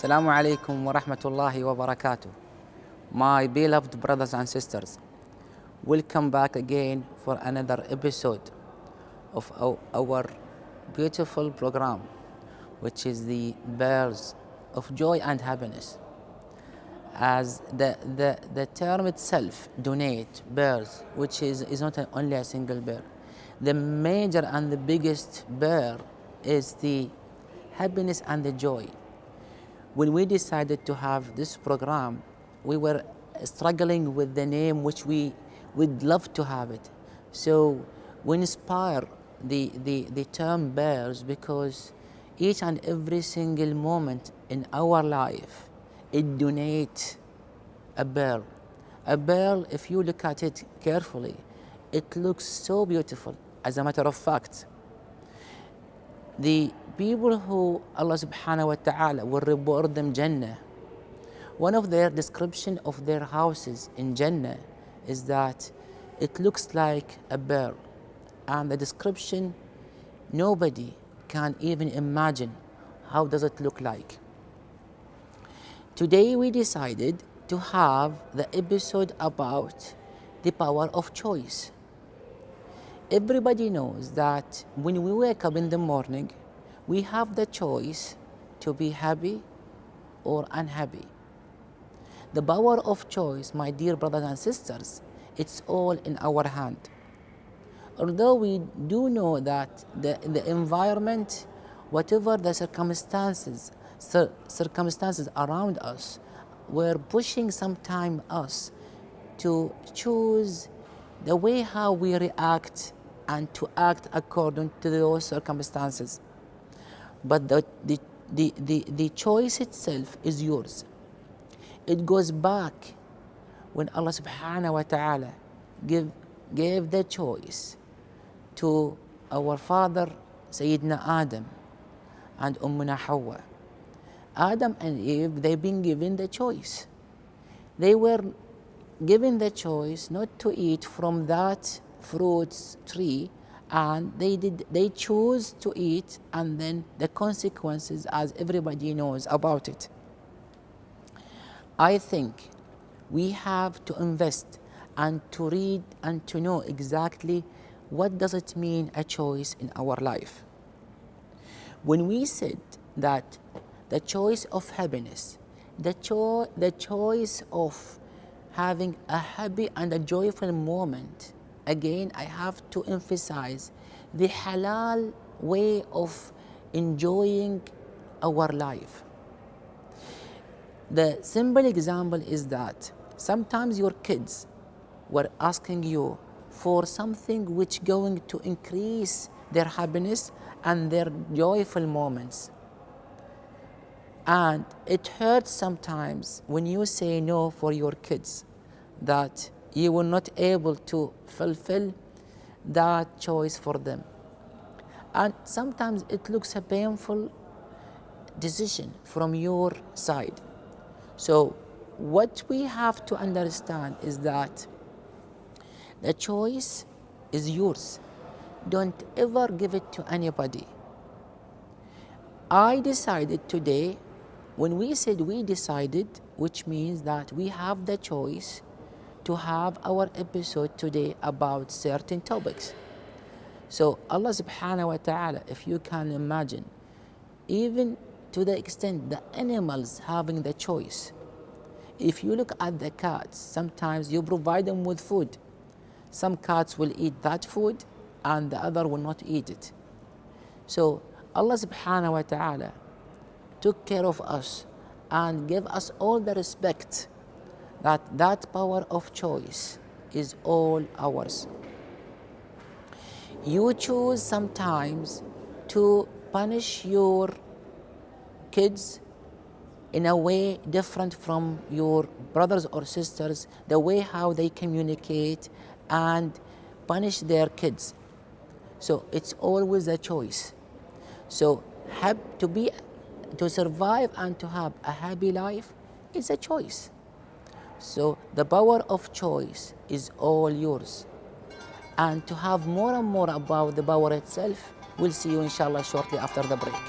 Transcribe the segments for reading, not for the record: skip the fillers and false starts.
Assalamu alaikum wa rahmatullahi wa barakatuh. My beloved brothers and sisters, welcome back again for another episode of our beautiful program, which is the Bells of Joy and Happiness. As the term itself, donate, bells, which is not only a single bell. The major and the biggest bell is the happiness and the joy. When we decided to have this program, we were struggling with the name which we would love to have it. So we inspire the term bells because each and every single moment in our life, it donates a bell. A bell, if you look at it carefully, it looks so beautiful. As a matter of fact, the people who Allah subhanahu wa ta'ala will reward them Jannah, one of their description of their houses in Jannah is that it looks like a bell. And the description, nobody can even imagine how does it look like. Today we decided to have the episode about the power of choice. Everybody knows that when we wake up in the morning, we have the choice to be happy or unhappy. The power of choice, my dear brothers and sisters, it's all in our hand. Although we do know that the environment, whatever the circumstances around us, we're pushing sometimes us to choose the way how we react and to act according to those circumstances. But the choice itself is yours. It goes back when Allah subhanahu wa ta'ala gave the choice to our father Sayyidina Adam and Ummuna Hawa. Adam and Eve, they've been given the choice. They were given the choice not to eat from that fruit tree, and they chose to eat, and then the consequences, as everybody knows about it. I think we have to invest and to read and to know exactly what does it mean a choice in our life. When we said that the choice of happiness, the choice of having a happy and a joyful moment, again I have to emphasize the halal way of enjoying our life. The simple example is that sometimes your kids were asking you for something which going to increase their happiness and their joyful moments. And it hurts sometimes when you say no for your kids, that you will not able to fulfill that choice for them. And sometimes it looks a painful decision from your side. So what we have to understand is that the choice is yours. Don't ever give it to anybody. I decided today, when we said we decided, which means that we have the choice to have our episode today about certain topics. So Allah subhanahu wa ta'ala, if you can imagine, even to the extent the animals having the choice. If you look at the cats, sometimes you provide them with food. Some cats will eat that food and the other will not eat it. So Allah subhanahu wa ta'ala took care of us and gave us all the respect that power of choice is all ours. You choose sometimes to punish your kids in a way different from your brothers or sisters, the way how they communicate and punish their kids. So it's always a choice. So to survive and to have a happy life is a choice. So the power of choice is all yours. And to have more and more about the power itself, we'll see you inshallah shortly after the break.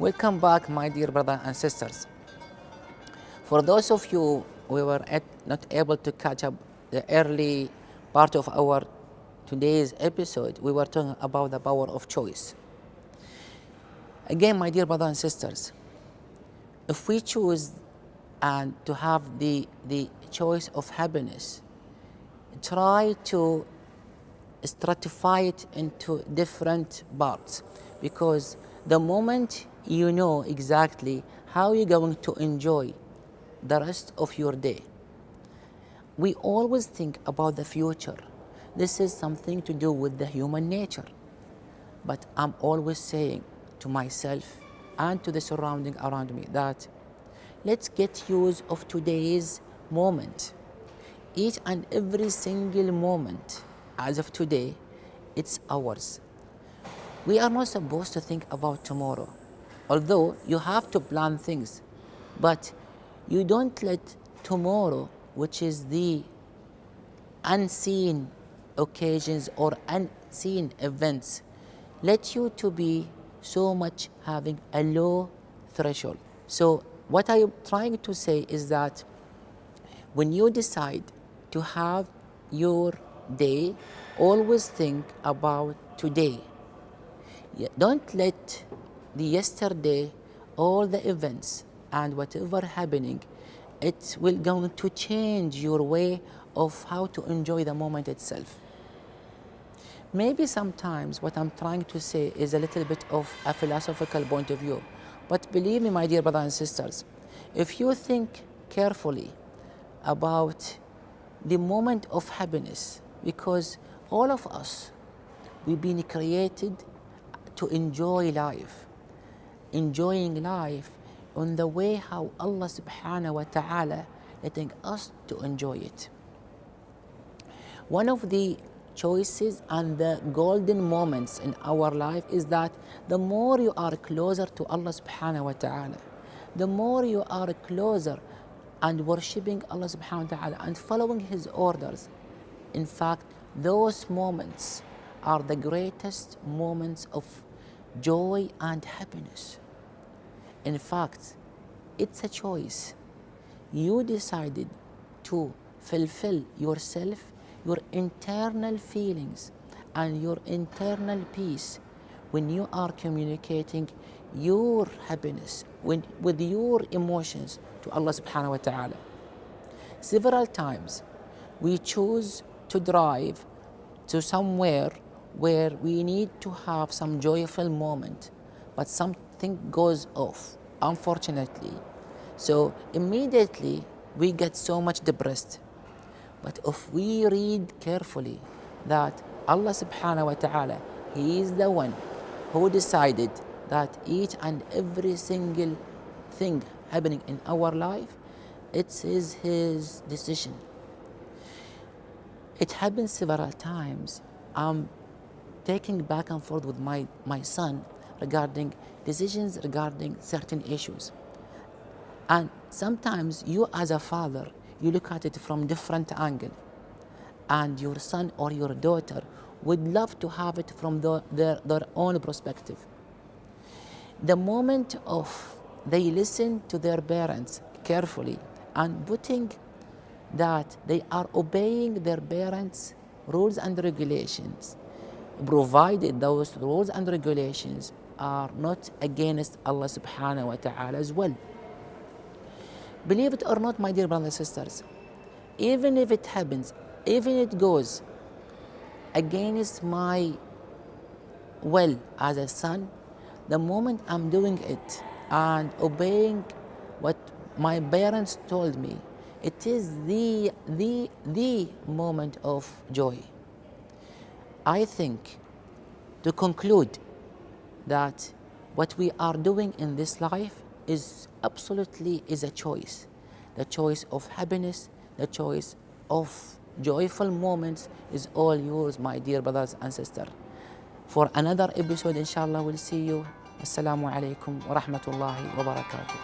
Welcome back, my dear brothers and sisters. For those of you who were not able to catch up the early part of our today's episode, we were talking about the power of choice. Again, my dear brothers and sisters, if we choose and to have the choice of happiness, try to stratify it into different parts, because the moment you know exactly how you're going to enjoy the rest of your day, we always think about the future. This is something to do with the human nature. But I'm always saying to myself and to the surrounding around me that let's get use of today's moment. Each and every single moment as of today, it's ours. We are not supposed to think about tomorrow, although you have to plan things, but you don't let tomorrow, which is the unseen occasions or unseen events, let you to be so much having a low threshold. So what I'm trying to say is that when you decide to have your day, always think about today. Don't let the yesterday, all the events and whatever happening, it will going to change your way of how to enjoy the moment itself. Maybe sometimes what I'm trying to say is a little bit of a philosophical point of view, but believe me, my dear brothers and sisters, if you think carefully about the moment of happiness, because all of us, we've been created to enjoy life, enjoying life in the way how Allah subhanahu wa ta'ala letting us to enjoy it. One of the choices and the golden moments in our life is that the more you are closer to Allah subhanahu wa ta'ala, the more you are closer and worshipping Allah subhanahu wa ta'ala and following His orders. In fact, those moments are the greatest moments of joy and happiness. In fact, it's a choice. You decided to fulfill yourself, your internal feelings and your internal peace when you are communicating your happiness with your emotions to Allah subhanahu wa ta'ala. Several times we choose to drive to somewhere where we need to have some joyful moment, but something goes off, unfortunately. So immediately we get so much depressed. But if we read carefully that Allah subhanahu wa ta'ala, He is the one who decided that each and every single thing happening in our life, it is His decision. It happens several times. I'm taking back and forth with my son regarding decisions regarding certain issues. And sometimes you as a father, you look at it from different angle, and your son or your daughter would love to have it from their own perspective. The moment of they listen to their parents carefully and putting that they are obeying their parents' rules and regulations, provided those rules and regulations are not against Allah subhanahu wa ta'ala as well. Believe it or not, my dear brothers and sisters, even if it happens, even it goes against my will as a son, the moment I'm doing it and obeying what my parents told me, it is the moment of joy. I think, to conclude, that what we are doing in this life is absolutely is a choice. The choice of happiness, the choice of joyful moments is all yours, my dear brothers and sisters. For another episode, inshallah, we'll see you. Assalamu alaikum wa rahmatullahi wa barakatuh.